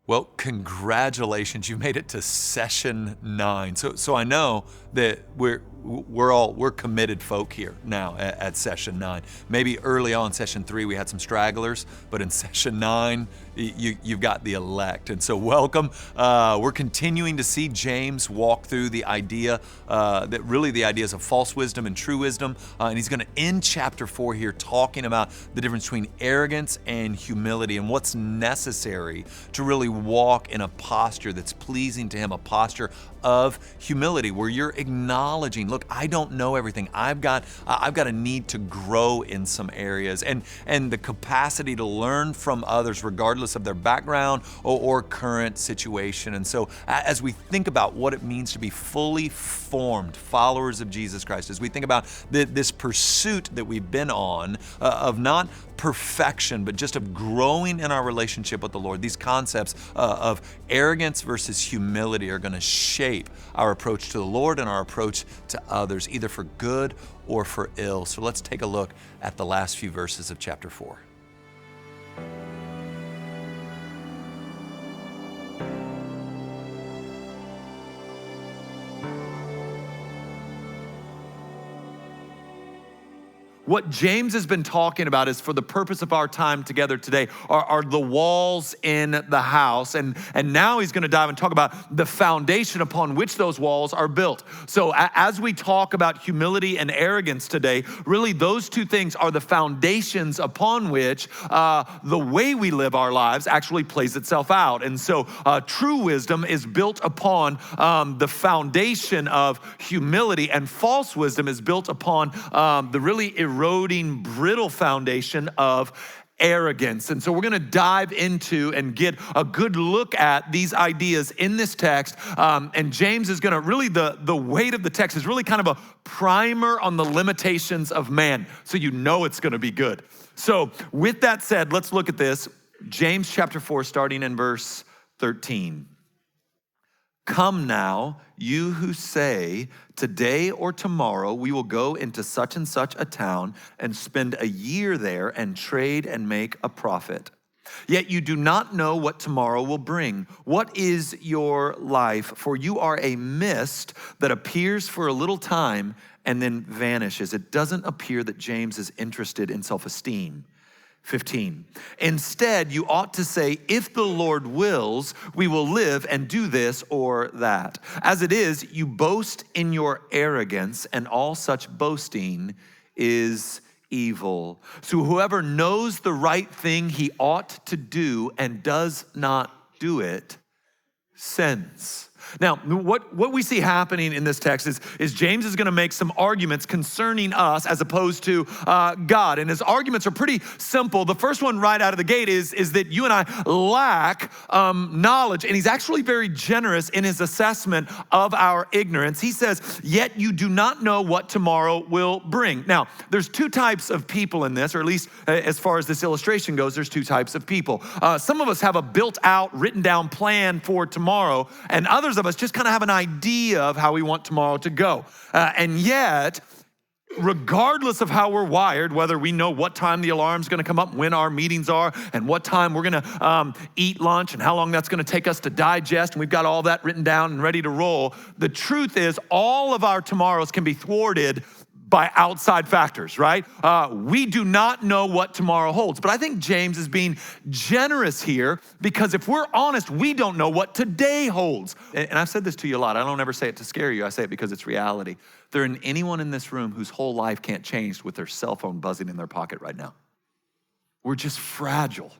Well, congratulations. You made it to session 9. So I know that we're committed folk here now at session 9. Maybe early on session 3 we had some stragglers, but in session 9 you've got the elect. And so welcome. We're continuing to see James walk through the idea that really the ideas of false wisdom and true wisdom. And he's going to end chapter 4 here talking about the difference between arrogance and humility and what's necessary to really walk in a posture that's pleasing to him, a posture of humility where you're acknowledging, look, I don't know everything. I've got a need to grow in some areas, and the capacity to learn from others regardless of their background or current situation. And so as we think about what it means to be fully formed followers of Jesus Christ, as we think about this pursuit that we've been on of not perfection, but just of growing in our relationship with the Lord, these concepts of arrogance versus humility are going to shape our approach to the Lord and our approach to others, either for good or for ill. So let's take a look at the last few verses of chapter 4. What James has been talking about is for the purpose of our time together today are the walls in the house. And now he's going to dive and talk about the foundation upon which those walls are built. So as we talk about humility and arrogance today, really those two things are the foundations upon which the way we live our lives actually plays itself out. And so true wisdom is built upon the foundation of humility, and false wisdom is built upon the really eroding, brittle foundation of arrogance. And so we're going to dive into and get a good look at these ideas in this text. And James is going to really, the weight of the text is really kind of a primer on the limitations of man. So you know it's going to be good. So with that said, let's look at this. James chapter 4, starting in verse 13. Come now, you who say, today or tomorrow we will go into such and such a town and spend a year there and trade and make a profit. Yet you do not know what tomorrow will bring. What is your life? For you are a mist that appears for a little time and then vanishes. It doesn't appear that James is interested in self-esteem. 15. Instead, you ought to say, if the Lord wills, we will live and do this or that. As it is, you boast in your arrogance, and all such boasting is evil. So whoever knows the right thing he ought to do and does not do it, sins. Now, what we see happening in this text is James is going to make some arguments concerning us as opposed to God. And his arguments are pretty simple. The first one right out of the gate is that you and I lack knowledge. And he's actually very generous in his assessment of our ignorance. He says, yet you do not know what tomorrow will bring. Now, there's two types of people in this, or at least as far as this illustration goes, there's two types of people. Some of us have a built out, written down plan for tomorrow, and others of us just kind of have an idea of how we want tomorrow to go. And yet, regardless of how we're wired, whether we know what time the alarm's going to come up, when our meetings are, and what time we're going to eat lunch, and how long that's going to take us to digest, and we've got all that written down and ready to roll, the truth is all of our tomorrows can be thwarted by outside factors, right? We do not know what tomorrow holds. But I think James is being generous here because if we're honest, we don't know what today holds. And I've said this to you a lot. I don't ever say it to scare you. I say it because it's reality. There isn't anyone in this room whose whole life can't change with their cell phone buzzing in their pocket right now. We're just fragile.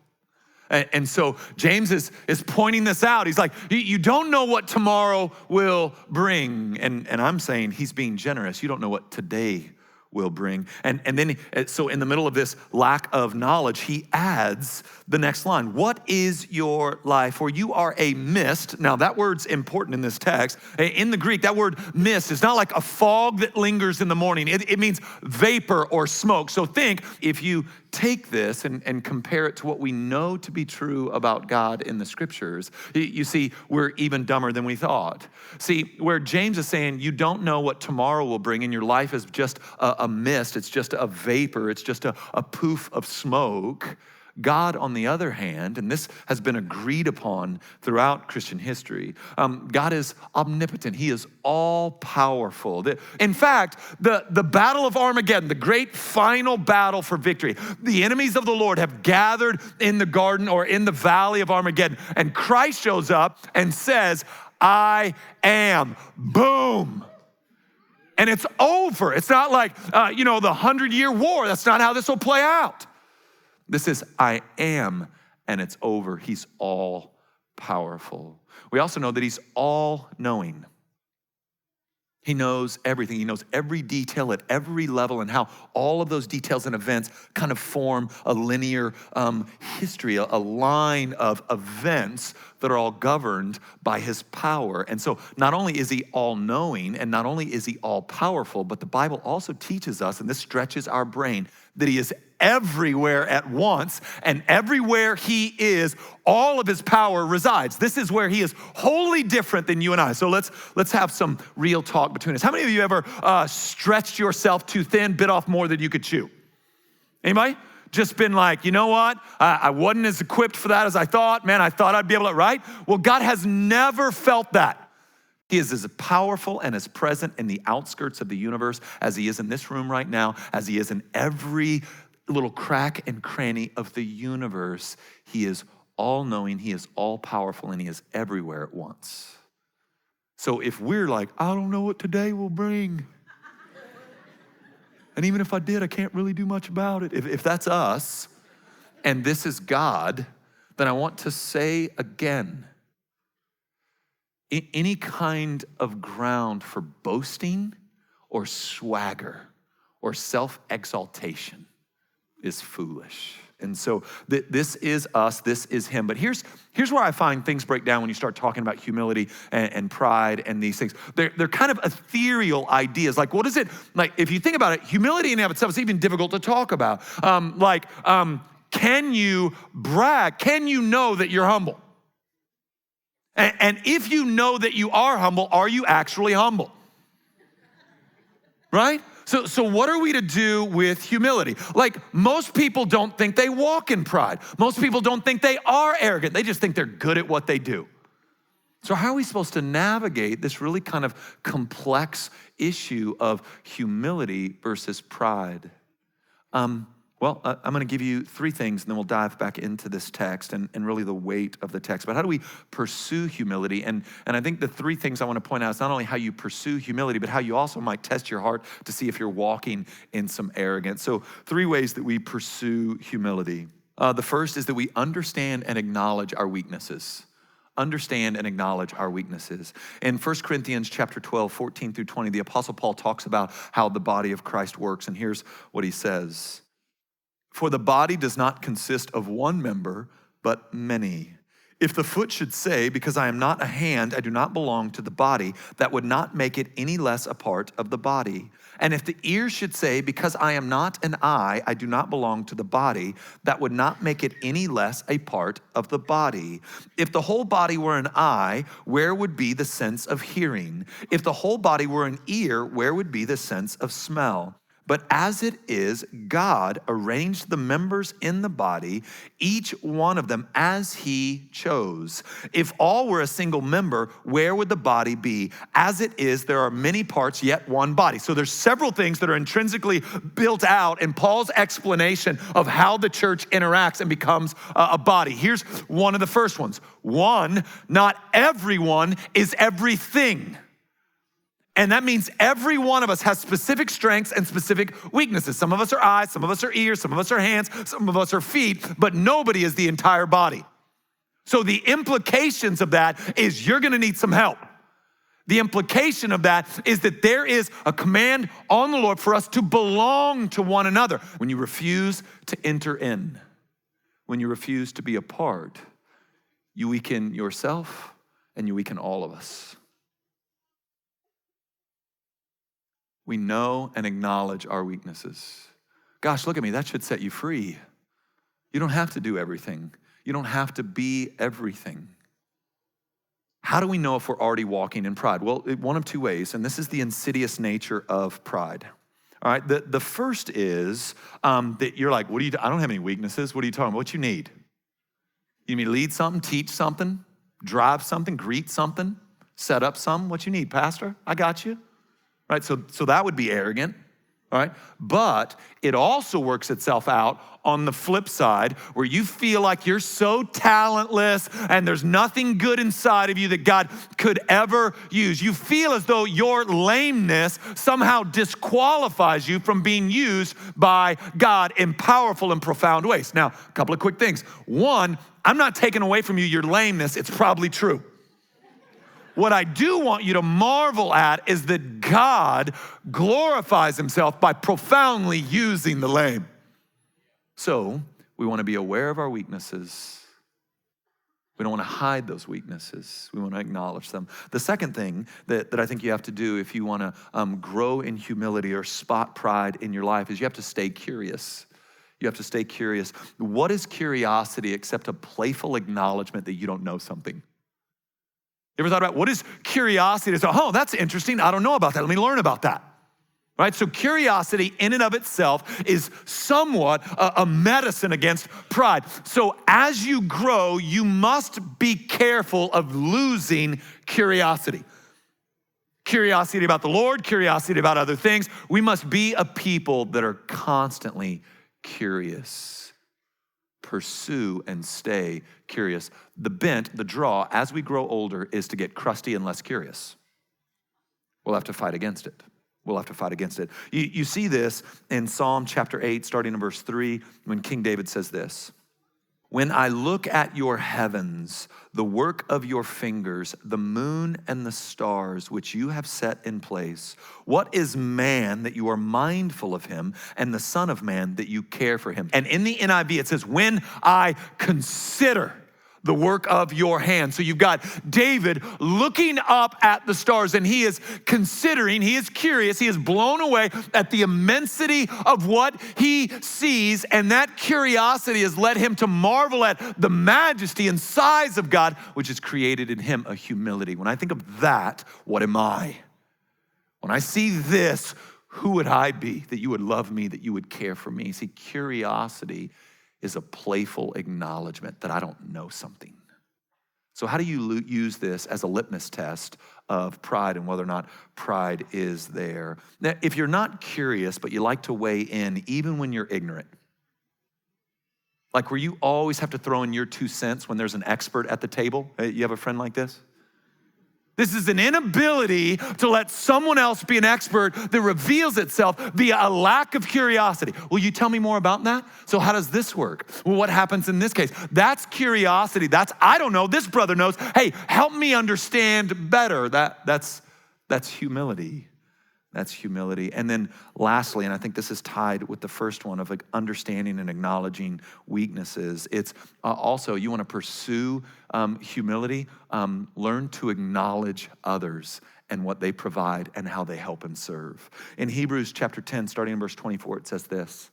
And so James is pointing this out. He's like, you don't know what tomorrow will bring. And I'm saying he's being generous. You don't know what today will bring. And then, so in the middle of this lack of knowledge, he adds the next line. What is your life? For you are a mist. Now that word's important in this text. In the Greek, that word mist is not like a fog that lingers in the morning. It means vapor or smoke. So think, if you take this and compare it to what we know to be true about God in the scriptures, you see, we're even dumber than we thought. See, where James is saying you don't know what tomorrow will bring and your life is just a mist, it's just a vapor, it's just a poof of smoke. God, on the other hand, and this has been agreed upon throughout Christian history, God is omnipotent. He is all powerful. In fact, the battle of Armageddon, the great final battle for victory, the enemies of the Lord have gathered in the garden or in the valley of Armageddon, and Christ shows up and says, I am. Boom. And it's over. It's not like, the 100-year war. That's not how this will play out. This is I am, and it's over. He's all powerful. We also know that he's all knowing. He knows everything. He knows every detail at every level and how all of those details and events kind of form a linear history, a line of events that are all governed by his power. And so not only is he all-knowing and not only is he all-powerful, but the Bible also teaches us, and this stretches our brain, that he is everywhere at once, and everywhere he is, all of his power resides. This is where he is wholly different than you and I. So let's have some real talk between us. How many of you ever stretched yourself too thin, bit off more than you could chew? Anybody? Just been like, you know what? I wasn't as equipped for that as I thought. Man, I thought I'd be able to, right? Well, God has never felt that. He is as powerful and as present in the outskirts of the universe as he is in this room right now, as he is in every little crack and cranny of the universe. He is all-knowing, he is all-powerful, and he is everywhere at once. So if we're like, I don't know what today will bring, and even if I did, I can't really do much about it. If that's us, and this is God, then I want to say again, any kind of ground for boasting or swagger or self-exaltation is foolish. And so this is us, this is him. But here's where I find things break down when you start talking about humility and pride and these things. They're kind of ethereal ideas. Like, what is it? Like, if you think about it, humility in and of itself is even difficult to talk about. Can you brag? Can you know that you're humble? And if you know that you are you actually humble? Right? So what are we to do with humility? Like, most people don't think they walk in pride. Most people don't think they are arrogant. They just think they're good at what they do. So how are we supposed to navigate this really kind of complex issue of humility versus pride? I'm going to give you three things, and then we'll dive back into this text and really the weight of the text. But how do we pursue humility? And I think the three things I want to point out is not only how you pursue humility, but how you also might test your heart to see if you're walking in some arrogance. So 3 ways that we pursue humility. The first is that we understand and acknowledge our weaknesses. Understand and acknowledge our weaknesses. In 1 Corinthians chapter 12, 14 through 20, the Apostle Paul talks about how the body of Christ works. And here's what he says. For the body does not consist of one member, but many. If the foot should say, because I am not a hand, I do not belong to the body, that would not make it any less a part of the body. And if the ear should say, because I am not an eye, I do not belong to the body, that would not make it any less a part of the body. If the whole body were an eye, where would be the sense of hearing? If the whole body were an ear, where would be the sense of smell? But as it is, God arranged the members in the body, each one of them as he chose. If all were a single member, where would the body be? As it is, there are many parts, yet one body. So there's several things that are intrinsically built out in Paul's explanation of how the church interacts and becomes a body. Here's one of the first ones. 1, not everyone is everything. And that means every one of us has specific strengths and specific weaknesses. Some of us are eyes, some of us are ears, some of us are hands, some of us are feet, but nobody is the entire body. So the implications of that is you're gonna need some help. The implication of that is that there is a command on the Lord for us to belong to one another. When you refuse to enter in, when you refuse to be a part, you weaken yourself and you weaken all of us. We know and acknowledge our weaknesses. Gosh, look at me, that should set you free. You don't have to do everything. You don't have to be everything. How do we know if we're already walking in pride? Well, one of 2 ways, and this is the insidious nature of pride. All right, the first is that you're like, I don't have any weaknesses. What are you talking about? What you need? You need me to lead something, teach something, drive something, greet something, set up something? What you need, Pastor? I got you. Right, so that would be arrogant. All right, but it also works itself out on the flip side where you feel like you're so talentless and there's nothing good inside of you that God could ever use. You feel as though your lameness somehow disqualifies you from being used by God in powerful and profound ways. Now, a couple of quick things. One, I'm not taking away from you your lameness. It's probably true. What I do want you to marvel at is that God glorifies himself by profoundly using the lame. So we want to be aware of our weaknesses. We don't want to hide those weaknesses. We want to acknowledge them. The second thing that I think you have to do if you want to grow in humility or spot pride in your life is you have to stay curious. You have to stay curious. What is curiosity except a playful acknowledgement that you don't know something? You ever thought about what is curiosity? It's, oh, that's interesting. I don't know about that. Let me learn about that. Right? So curiosity in and of itself is somewhat a medicine against pride. So as you grow, you must be careful of losing curiosity. Curiosity about the Lord, curiosity about other things. We must be a people that are constantly curious. Pursue and stay curious. The bent, the draw, as we grow older is to get crusty and less curious. We'll have to fight against it. We'll have to fight against it. You see this in Psalm chapter 8, starting in verse 3, when King David says this. When I look at your heavens, the work of your fingers, the moon and the stars which you have set in place, what is man that you are mindful of him, and the son of man that you care for him? And in the NIV it says, when I consider the work of your hand. So you've got David looking up at the stars and he is considering, he is curious, he is blown away at the immensity of what he sees, and that curiosity has led him to marvel at the majesty and size of God, which has created in him a humility. When I think of that, what am I? When I see this, who would I be that you would love me, that you would care for me? See, curiosity is a playful acknowledgement that I don't know something. So how do you use this as a litmus test of pride and whether or not pride is there? Now, if you're not curious, but you like to weigh in even when you're ignorant, like where you always have to throw in your 2 cents when there's an expert at the table. You have a friend like this? This is an inability to let someone else be an expert that reveals itself via a lack of curiosity. Will you tell me more about that? So how does this work? Well, what happens in this case? That's curiosity. That's, I don't know, this brother knows. Hey, help me understand better. That's humility. That's humility. And then lastly, and I think this is tied with the first one of like understanding and acknowledging weaknesses. It's also, you want to pursue humility, learn to acknowledge others and what they provide and how they help and serve. In Hebrews chapter 10, starting in verse 24, it says this,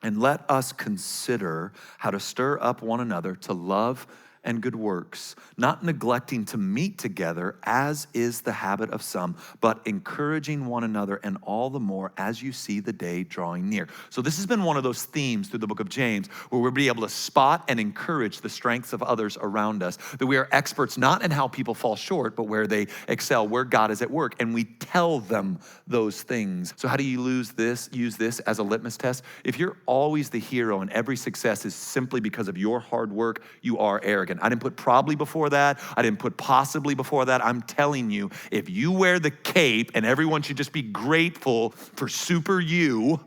and let us consider how to stir up one another to love and good works, not neglecting to meet together as is the habit of some, but encouraging one another, and all the more as you see the day drawing near. So this has been one of those themes through the book of James where we'll be able to spot and encourage the strengths of others around us, that we are experts not in how people fall short, but where they excel, where God is at work, and we tell them those things. So how do you use this as a litmus test? If you're always the hero and every success is simply because of your hard work, you are arrogant. I didn't put probably before that. I didn't put possibly before that. I'm telling you, if you wear the cape and everyone should just be grateful for super you,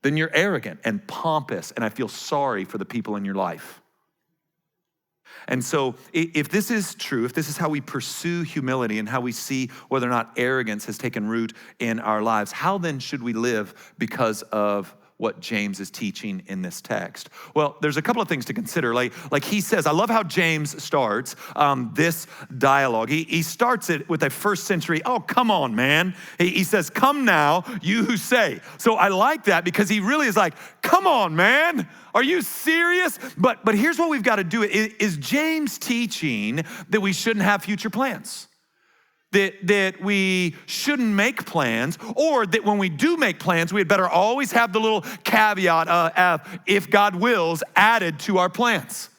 then you're arrogant and pompous, and I feel sorry for the people in your life. And so if this is true, if this is how we pursue humility and how we see whether or not arrogance has taken root in our lives, how then should we live because of what James is teaching in this text? Well, there's a couple of things to consider. Like he says, I love how James starts this dialogue. He starts it with a first century, oh, come on, man. He says, come now, you who say. So I like that because he really is like, come on, man. Are you serious? But here's what we've got to do. Is James teaching that we shouldn't have future plans? that we shouldn't make plans, or that when we do make plans, we had better always have the little caveat of if God wills added to our plans.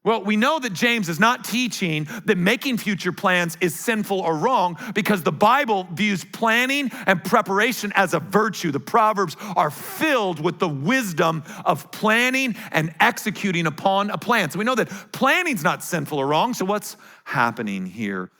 Well, we know that James is not teaching that making future plans is sinful or wrong, because the Bible views planning and preparation as a virtue. The Proverbs are filled with the wisdom of planning and executing upon a plan. So we know that planning's not sinful or wrong. So what's happening here?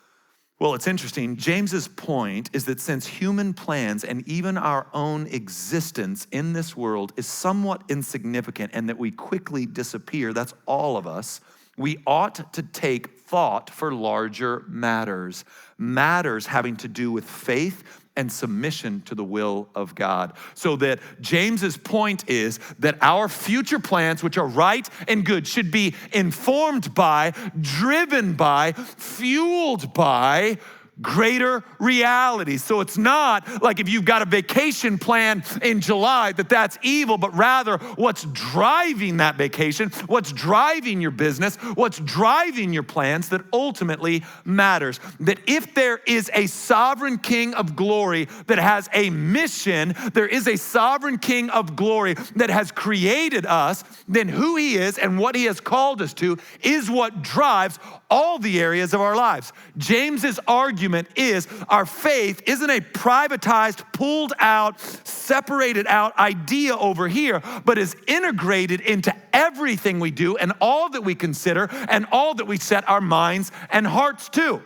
Well, it's interesting. James's point is that since human plans and even our own existence in this world is somewhat insignificant and that we quickly disappear, that's all of us, we ought to take thought for larger matters, matters having to do with faith and submission to the will of God. So that James's point is that our future plans, which are right and good, should be informed by, driven by, fueled by greater reality. So it's not like if you've got a vacation plan in July that's evil, but rather what's driving that vacation, what's driving your business, what's driving your plans that ultimately matters. That if there is a sovereign King of glory that has a mission, there is a sovereign King of glory that has created us, then who he is and what he has called us to is what drives all the areas of our lives. James's argument is our faith isn't a privatized, pulled out, separated out idea over here, but is integrated into everything we do and all that we consider and all that we set our minds and hearts to.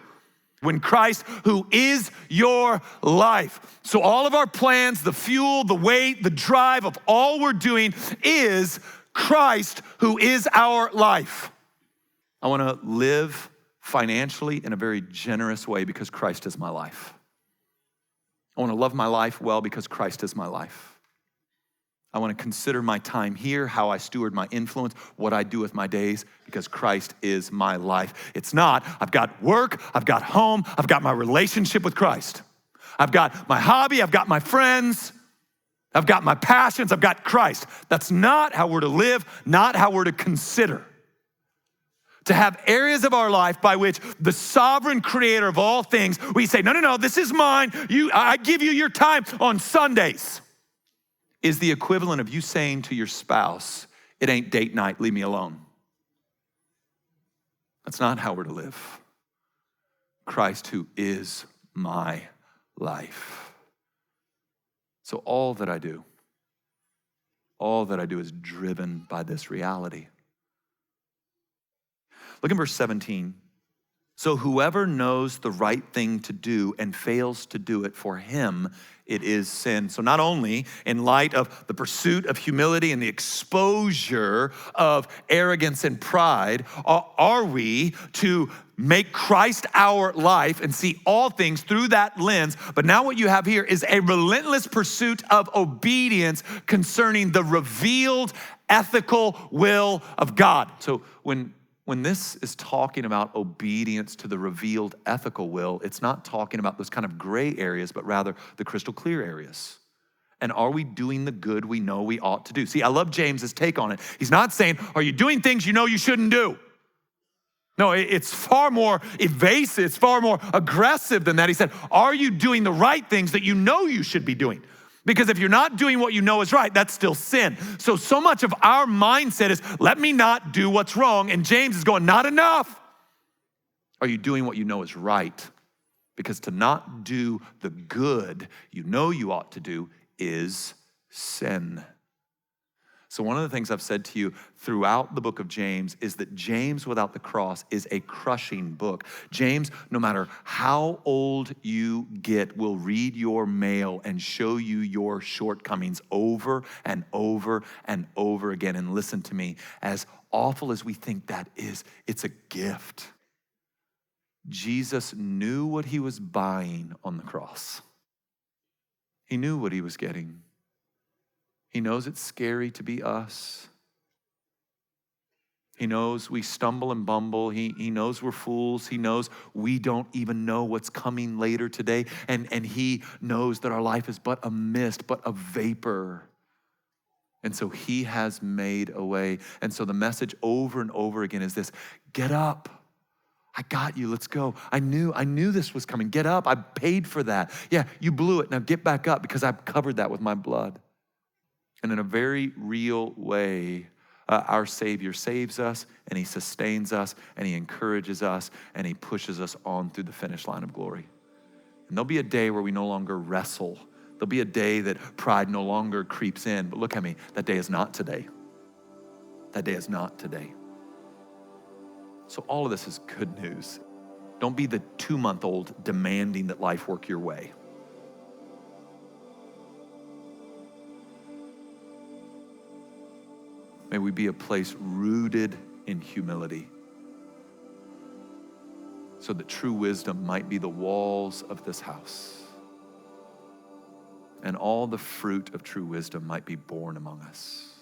When Christ, who is your life. So all of our plans, the fuel, the weight, the drive of all we're doing is Christ, who is our life. I want to live financially in a very generous way because Christ is my life. I want to love my life well because Christ is my life. I want to consider my time here, how I steward my influence, what I do with my days, because Christ is my life. It's not, I've got work, I've got home, I've got my relationship with Christ. I've got my hobby, I've got my friends, I've got my passions, I've got Christ. That's not how we're to live, not how we're to consider. To have areas of our life by which the sovereign creator of all things, we say, no, this is mine. I give you your time on Sundays, is the equivalent of you saying to your spouse, it ain't date night, leave me alone. That's not how we're to live. Christ, who is my life. So all that I do is driven by this reality. Look in verse 17. So whoever knows the right thing to do and fails to do it, for him it is sin. So not only in light of the pursuit of humility and the exposure of arrogance and pride, are we to make Christ our life and see all things through that lens. But now what you have here is a relentless pursuit of obedience concerning the revealed ethical will of God. So when this is talking about obedience to the revealed ethical will, it's not talking about those kind of gray areas, but rather the crystal clear areas. And are we doing the good we know we ought to do? See, I love James's take on it. He's not saying, are you doing things you know you shouldn't do? No, it's far more evasive, it's far more aggressive than that. He said, are you doing the right things that you know you should be doing? Because if you're not doing what you know is right, that's still sin. So much of our mindset is, let me not do what's wrong. And James is going, not enough. Are you doing what you know is right? Because to not do the good you know you ought to do is sin. So one of the things I've said to you throughout the book of James is that James without the cross is a crushing book. James, no matter how old you get, will read your mail and show you your shortcomings over and over and over again. And listen to me, as awful as we think that is, it's a gift. Jesus knew what he was buying on the cross. He knew what he was getting. He knows it's scary to be us. He knows we stumble and bumble. He knows we're fools. He knows we don't even know what's coming later today. And he knows that our life is but a mist, but a vapor. And so he has made a way. And so the message over and over again is this: get up. I got you, let's go. I knew this was coming. Get up, I paid for that. Yeah, you blew it, now get back up because I've covered that with my blood. And in a very real way, our Savior saves us and he sustains us and he encourages us and he pushes us on through the finish line of glory. And there'll be a day where we no longer wrestle. There'll be a day that pride no longer creeps in. But look at me, that day is not today. That day is not today. So all of this is good news. Don't be the 2-month-old demanding that life work your way. May we be a place rooted in humility so that true wisdom might be the walls of this house and all the fruit of true wisdom might be born among us.